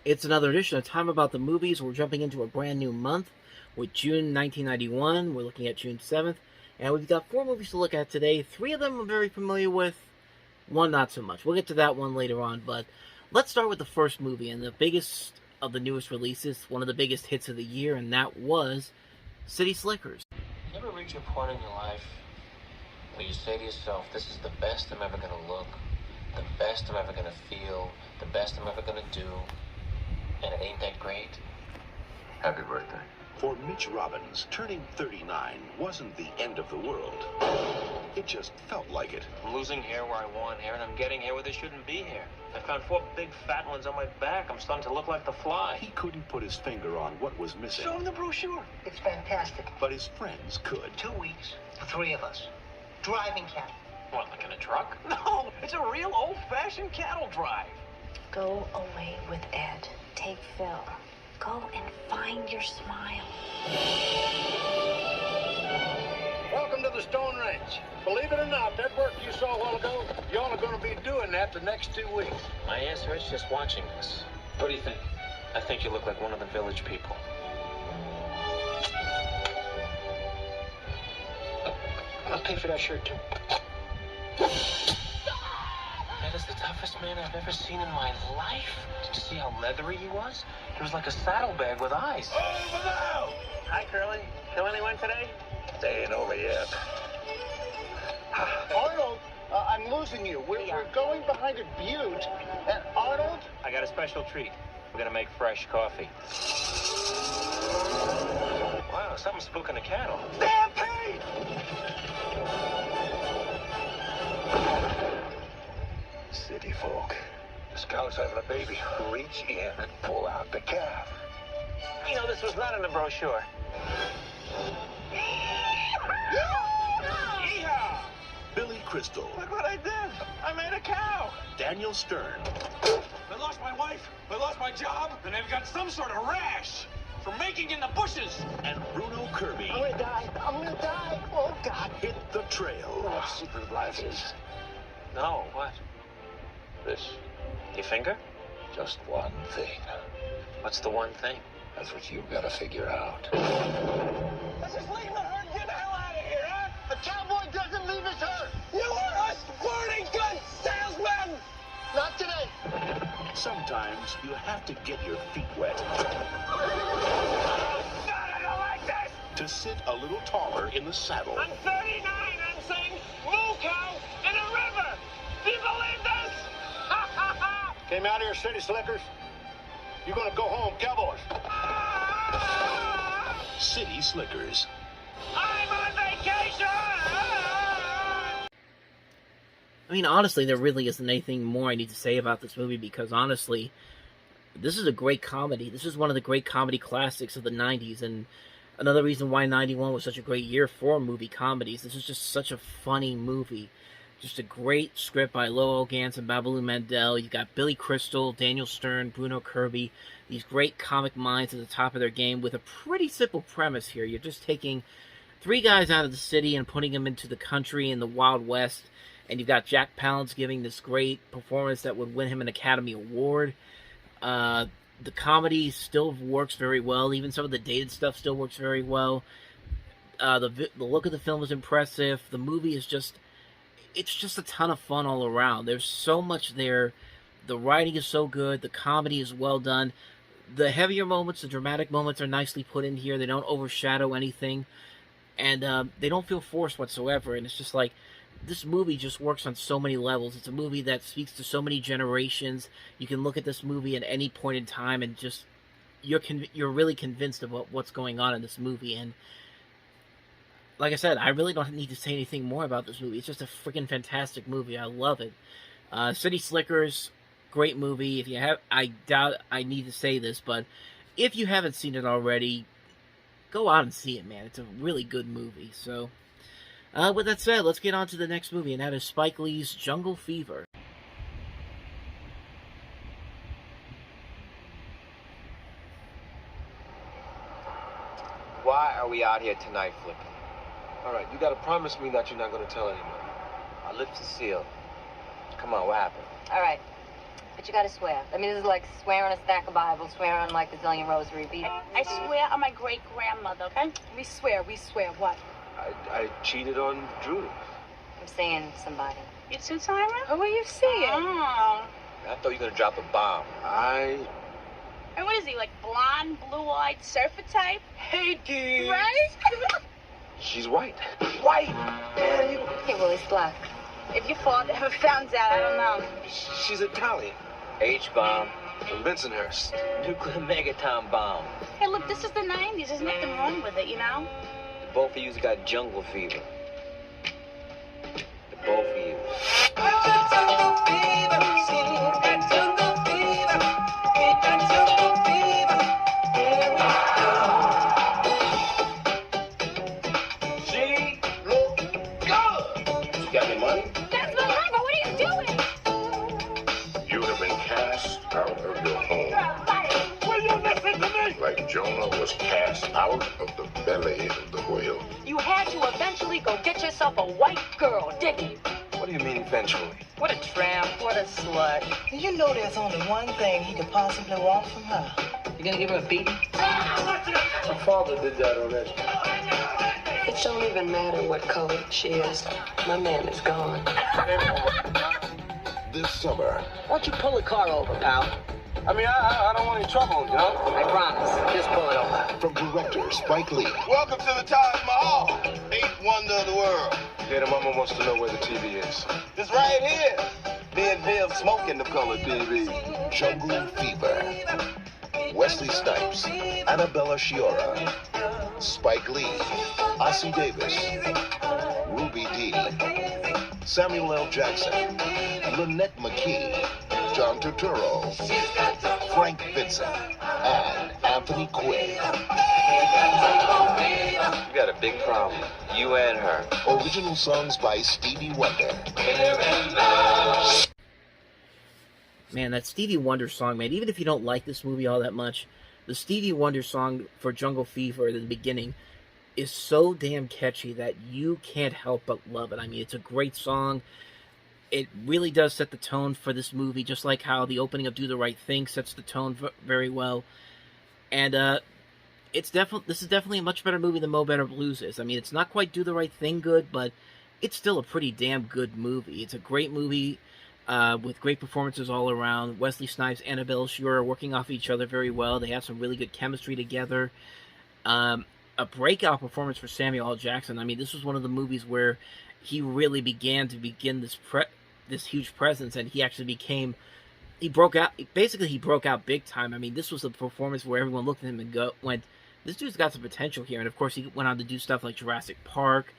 It's another edition of Time About the Movies. We're jumping into a brand new month with June 1991. We're looking at June 7th. And we've got 4 movies to look at today. 3 of them I'm very familiar with. 1 not so much. We'll get to that one later on. But let's start with the first movie and the biggest of the newest releases. One of the biggest hits of the year, and that was City Slickers. You ever reach a point in your life where you say to yourself, this is the best I'm ever going to look, the best I'm ever going to feel, the best I'm ever going to do, and it ain't that great? Happy birthday. For Mitch Robbins, turning 39 wasn't the end of the world. It just felt like it. I'm losing hair where I want hair, and I'm getting hair where there shouldn't be hair. I found 4 big fat ones on my back. I'm starting to look like the Fly. He couldn't put his finger on what was missing. Show him the brochure. It's fantastic. But his friends could. 2 weeks, the 3 of us. Driving cattle. What, like in a truck? No, it's a real old-fashioned cattle drive. Go away with Ed. Take Phil. Go and find your smile. Welcome to the Stone Ranch. Believe it or not, that work you saw a while ago, y'all are going to be doing that the next 2 weeks. My ass hurts just watching this. What do you think? I think you look like one of the village people. I'll pay for that shirt, too. That is the toughest man I've ever seen in my life. Did you see how leathery he was? He was like a saddlebag with eyes. Over now! Hi, Curly. Kill anyone today? They ain't over yet. Arnold, I'm losing you. We're going behind a butte. And Arnold? I got a special treat. We're gonna make fresh coffee. Wow, something's spooking the cattle. Stampede! City folk. This cow's having a baby. Reach in and pull out the calf. You know, this was not in the brochure. Yeehaw! Billy Crystal, Look what I did. I made a cow. Daniel Stern, I lost my wife, I lost my job, and I've got some sort of rash from making in the bushes. and Bruno Kirby I'm gonna die. I'm gonna die. Oh, God. hit the trail. Oh, secret glasses. No, what? This, Your finger? just one thing. What's the one thing? That's what you gotta figure out. Let's just leave the herd and get the hell out of here, huh? A cowboy doesn't leave his herd. You are a sporting goods salesman! Not today. Sometimes you have to get your feet wet God, I don't like this! to sit a little taller in the saddle. I'm 39, I'm saying moo cow in a river! Do you believe this? Ha ha ha! Came out here, City Slickers. You're gonna go home, cowboys. City Slickers. I'm on vacation! I mean, honestly, there really isn't anything more I need to say about this movie because, honestly, this is a great comedy. This is one of the great comedy classics of the 90s, and another reason why 91 was such a great year for movie comedies. This is just such a funny movie. Just a great script by Lowell Gans and Babaloo Mandel. You got Billy Crystal, Daniel Stern, Bruno Kirby. These great comic minds at the top of their game with a pretty simple premise here. You're just taking 3 guys out of the city and putting them into the country in the Wild West. And you've got Jack Palance giving this great performance that would win him an Academy Award. The comedy still works very well. Even some of the dated stuff still works very well. The look of the film is impressive. The movie is just... It's just a ton of fun all around. There's so much there. The writing is so good. The comedy is well done. The heavier moments, the dramatic moments are nicely put in here. They don't overshadow anything. And they don't feel forced whatsoever. And it's just like, this movie just works on so many levels. It's a movie that speaks to so many generations. You can look at this movie at any point in time and just... You're really convinced of what's going on in this movie. And like I said, I really don't need to say anything more about this movie. It's just a freaking fantastic movie. I love it. City Slickers, great movie. If you have, I doubt I need to say this, but if you haven't seen it already, go out and see it, man. It's a really good movie. So, with that said, let's get on to the next movie, and that is Spike Lee's Jungle Fever. Why are we out here tonight, Flippy? All right, you gotta promise me that you're not gonna tell anyone. I lift the seal. Come on, what happened? All right. But you gotta swear. I mean, this is like swearing a stack of Bibles, swearing like a zillion rosary beads. I swear on my great-grandmother, okay? We swear what? I cheated on Drew. I'm seeing somebody. You too, Tyra? Who are you seeing? Oh. I thought you were gonna drop a bomb. And what is he, like blonde, blue-eyed surfer type? Hey, dude. Right? She's white. White! Man, you... Hey, Willie's black. If your father ever found out, I don't know. She's Italian. H-bomb. From Bensonhurst. Nuclear megaton bomb. Hey, look, this is the 90s. There's nothing wrong with it, you know? Both of you's got jungle fever. The both of you. She look good. You got any money? That's my number. What are you doing? You have been cast out of your home, Will you listen to me? like Jonah was cast out of the belly of the whale. You had to eventually go get yourself a white girl, didn't you? What do you mean eventually? What a tramp. What a slut. You know there's only one thing he could possibly want from her. You gonna give her a beating? My father did that already. It don't even matter what color she is. My man is gone. This summer, Why don't you pull the car over, pal? I mean, I don't want any trouble, you know? I promise. Just pull it over. from director Spike Lee, Welcome to the Taj Mahal, eighth wonder of the world. Yeah, the mama wants to know where the TV is. It's right here. Me and Bill smoking the color TV. Jungle Fever, Wesley Snipes, Annabella Sciorra, Spike Lee, Ossie Davis, Ruby Dee, Samuel L. Jackson, Lynette McKee, John Turturro, Frank Vincent, and Anthony Quinn. You got a big problem. You and her. Original songs by Stevie Wonder. Man, that Stevie Wonder song, man, even if you don't like this movie all that much, the Stevie Wonder song for Jungle Fever at the beginning is so damn catchy that you can't help but love it. I mean, it's a great song. It really does set the tone for this movie, just like how the opening of Do the Right Thing sets the tone very well. And this is definitely a much better movie than Mo Better Blues is. I mean, it's not quite Do the Right Thing good, but it's still a pretty damn good movie. It's a great movie with great performances all around. Wesley Snipes, Annabella Sciorra working off each other very well. They have some really good chemistry together. A breakout performance for Samuel L. Jackson. I mean, this was one of the movies where he really began this huge presence, and he broke out big time. I mean, this was a performance where everyone looked at him and went, this dude's got some potential here. And of course, he went on to do stuff like Jurassic Park,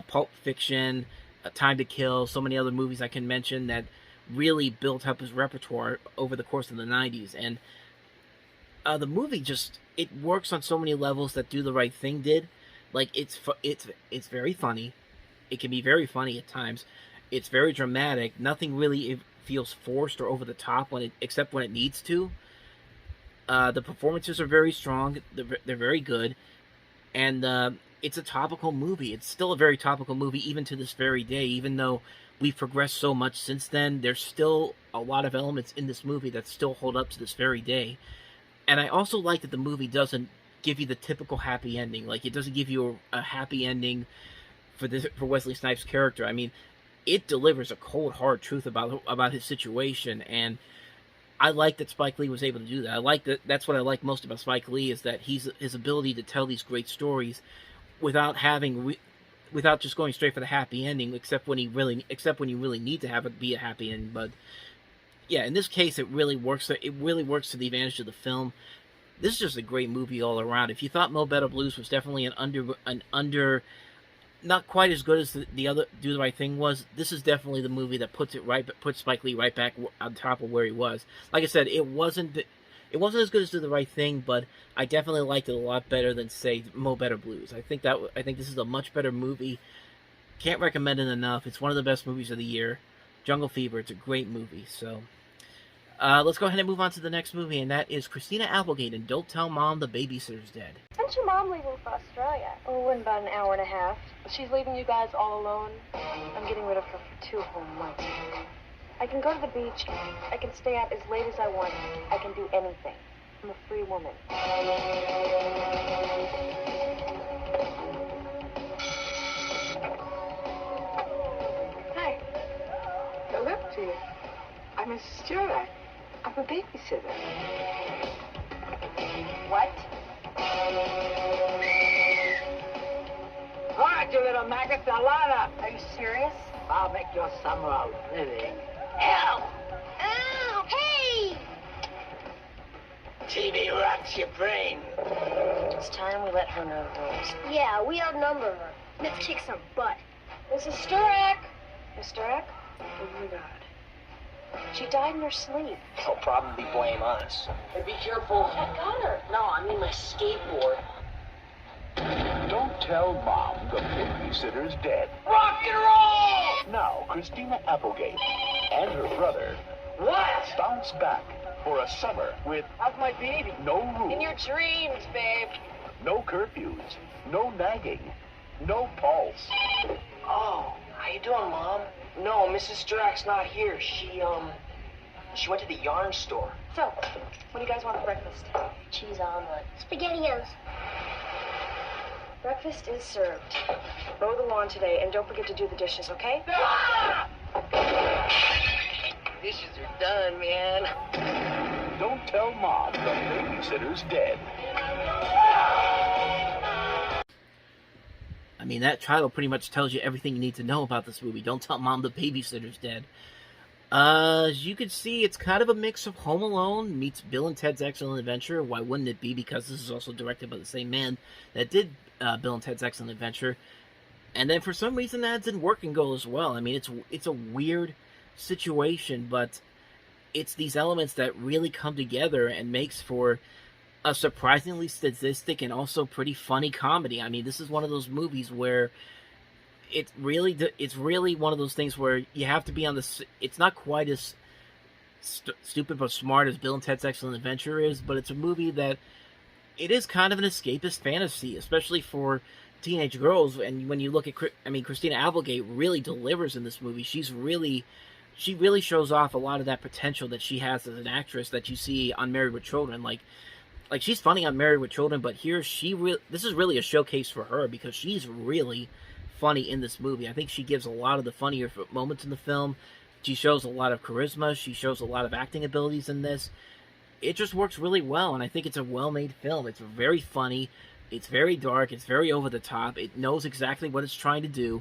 Pulp Fiction, Time to Kill, so many other movies I can mention that really built up his repertoire over the course of the 90s. And the movie it works on so many levels that Do the Right Thing did. Like, it's very funny. It can be very funny at times. It's very dramatic. Nothing really feels forced or over the top except when it needs to. The performances are very strong. They're very good. And it's a topical movie. It's still a very topical movie even to this very day. Even though we've progressed so much since then, there's still a lot of elements in this movie that still hold up to this very day. And I also like that the movie doesn't give you the typical happy ending. Like, it doesn't give you a happy ending for Wesley Snipes' character. I mean, it delivers a cold, hard truth about his situation, and I like that Spike Lee was able to do that. I like that. That's what I like most about Spike Lee, is that his ability to tell these great stories without just going straight for the happy ending, except when you really need to have it be a happy ending. But yeah, in this case, it really works. It really works to the advantage of the film. This is just a great movie all around. If you thought Mo Better Blues was definitely not quite as good as the other Do the Right Thing was, this is definitely the movie that puts Spike Lee right back on top of where he was. Like I said, it wasn't as good as Do the Right Thing, but I definitely liked it a lot better than, say, Mo Better Blues. I think this is a much better movie. Can't recommend it enough. It's one of the best movies of the year. Jungle Fever. It's a great movie. So let's go ahead and move on to the next movie, and that is Christina Applegate in Don't Tell Mom the Babysitter's Dead. When's your mom leaving for Australia? Oh, in about an hour and a half. She's leaving you guys all alone. I'm getting rid of her for 2 whole months. I can go to the beach. I can stay out as late as I want. I can do anything. I'm a free woman. Hi. Hello to you. I'm Mrs. Sciorra. I'm a babysitter. What? All right, you little maggots, now line up. Are you serious? I'll make your summer a living. Ow! Ow! Hey! TV rocks your brain. It's time we let her know the rules. Yeah, we outnumber her. Let's kick some butt. Mrs. Sturrock! Miss Sturrock? Oh my God. She died in her sleep. They'll probably blame us. Hey, be careful. I got her. No, I mean my skateboard. Don't tell Mom the babysitter's dead. Rock and roll! Now, Christina Applegate and her brother bounce back for a summer with How's my baby? no rules, In your dreams, babe. no curfews, no nagging, no pulse. Oh, how you doing, Mom? No, Mrs. Strack's not here. She went to the yarn store. So, what do you guys want for breakfast? Cheese omelet. SpaghettiOs. Breakfast is served. Mow the lawn today, and don't forget to do the dishes, okay? Dishes are done, man. Don't tell Mom the babysitter's dead. I mean, that title pretty much tells you everything you need to know about this movie. Don't tell Mom the babysitter's dead. As you can see, it's kind of a mix of Home Alone meets Bill and Ted's Excellent Adventure. Why wouldn't it be? Because this is also directed by the same man that did Bill and Ted's Excellent Adventure. And then for some reason that didn't work in Go as well. I mean, it's a weird situation, but it's these elements that really come together and makes for a surprisingly sadistic and also pretty funny comedy. I mean, this is one of those movies where it's really one of those things where you have to be on the... It's not quite as stupid but smart as Bill and Ted's Excellent Adventure is, but it's a movie that it is kind of an escapist fantasy, especially for teenage girls. And when you look at... I mean, Christina Applegate really delivers in this movie. She really shows off a lot of that potential that she has as an actress that you see on Married with Children. Like she's funny on Married with Children, but here this is really a showcase for her because she's really funny in this movie. I think she gives a lot of the funnier moments in the film. She shows a lot of charisma. She shows a lot of acting abilities in this. It just works really well, and I think it's a well-made film. It's very funny. It's very dark. It's very over the top. It knows exactly what it's trying to do.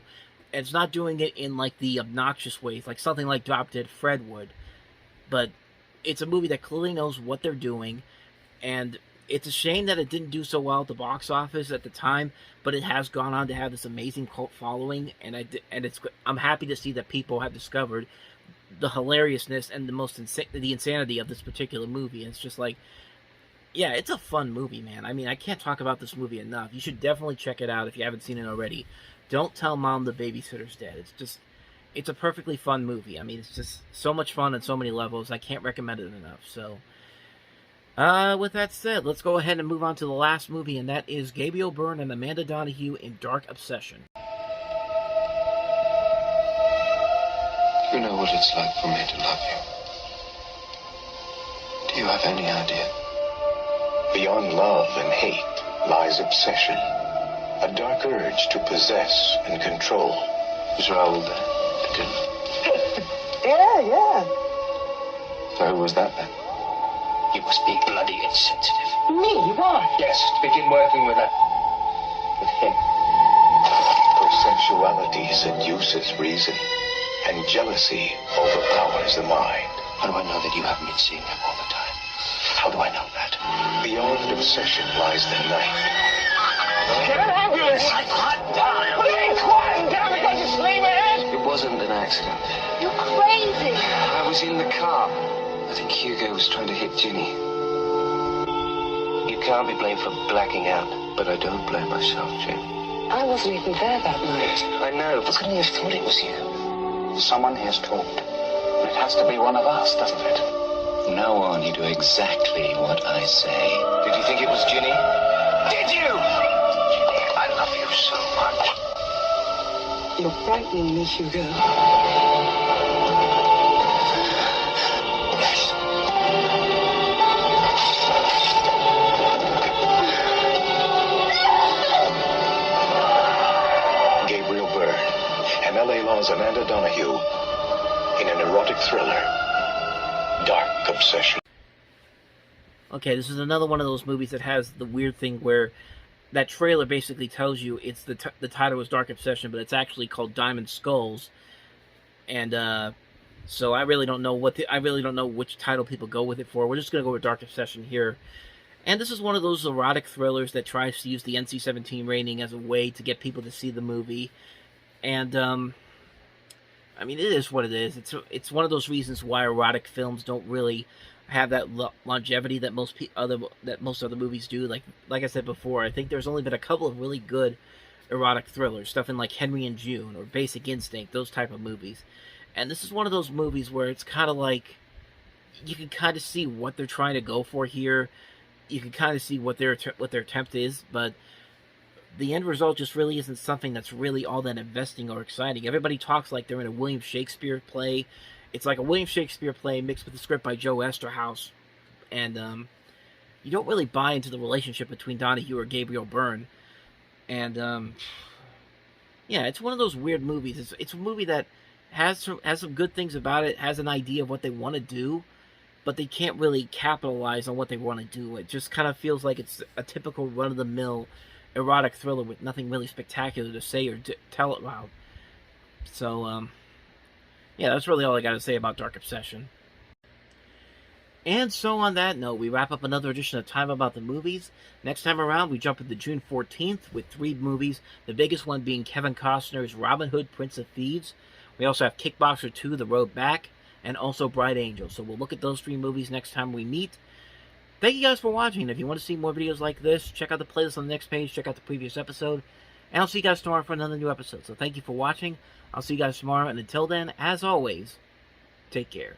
And it's not doing it in like the obnoxious ways, like something like Drop Dead Fred would. But it's a movie that clearly knows what they're doing, and it's a shame that it didn't do so well at the box office at the time, but it has gone on to have this amazing cult following, and I'm happy to see that people have discovered the hilariousness and the insanity of this particular movie. And it's just like, yeah, it's a fun movie, man. I mean, I can't talk about this movie enough. You should definitely check it out if you haven't seen it already. Don't Tell Mom the Babysitter's Dead. It's a perfectly fun movie. I mean, it's just so much fun on so many levels. I can't recommend it enough. So, with that said, let's go ahead and move on to the last movie, and that is Gabriel Byrne and Amanda Donahue in Dark Obsession. You know what it's like for me to love you. Do you have any idea? Beyond love and hate lies obsession, a dark urge to possess and control. Is Raoul there? Yeah. So who was that then? You must be bloody insensitive. Me? Why? Yes, begin working with that. With him. For sensuality seduces reason, and jealousy overpowers the mind. How do I know that you haven't been seeing him all the time? How do I know that? Beyond obsession lies the night. Get an ambulance! Please, quiet down because you're sleeping! It wasn't an accident. You're crazy. I was in the car. I think Hugo was trying to hit Ginny. You can't be blamed for blacking out. But I don't blame myself, Jim. I wasn't even there that night. I know, but Couldn't you have thought it was you? Someone has talked. It has to be one of us, doesn't it? From now on, you do exactly what I say. did you think it was Ginny? Did you? Ginny, I love you so much. You're frightening me, Hugo. stars Amanda Donahue in an erotic thriller, Dark Obsession. Okay, this is another one of those movies that has the weird thing where that trailer basically tells you it's the title was Dark Obsession, but it's actually called Diamond Skulls, and so I really don't know which title people go with it for. We're just gonna go with Dark Obsession here, and this is one of those erotic thrillers that tries to use the NC-17 rating as a way to get people to see the movie, and I mean, it is what it is. It's one of those reasons why erotic films don't really have that longevity that most other movies do. Like I said before, I think there's only been a couple of really good erotic thrillers, stuff in like Henry and June or Basic Instinct, those type of movies. And this is one of those movies where it's kind of like you can kind of see what they're trying to go for here. You can kind of see what their attempt is, but the end result just really isn't something that's really all that investing or exciting. Everybody talks like they're in a William Shakespeare play. It's like a William Shakespeare play mixed with a script by Joe Esterhaus. And you don't really buy into the relationship between Donahue or Gabriel Byrne. And yeah, it's one of those weird movies. It's a movie that has some good things about it, has an idea of what they want to do, but they can't really capitalize on what they want to do. It just kind of feels like it's a typical run-of-the-mill erotic thriller with nothing really spectacular to say or tell about. So, yeah, that's really all I got to say about Dark Obsession. And so on that note, we wrap up another edition of Time About the Movies. Next time around, we jump into June 14th with 3 movies, the biggest one being Kevin Costner's Robin Hood, Prince of Thieves. We also have Kickboxer 2, The Road Back, and also Bright Angel. So we'll look at those 3 movies next time we meet. Thank you guys for watching. If you want to see more videos like this, check out the playlist on the next page, check out the previous episode, and I'll see you guys tomorrow for another new episode. So thank you for watching. I'll see you guys tomorrow, and until then, as always, take care.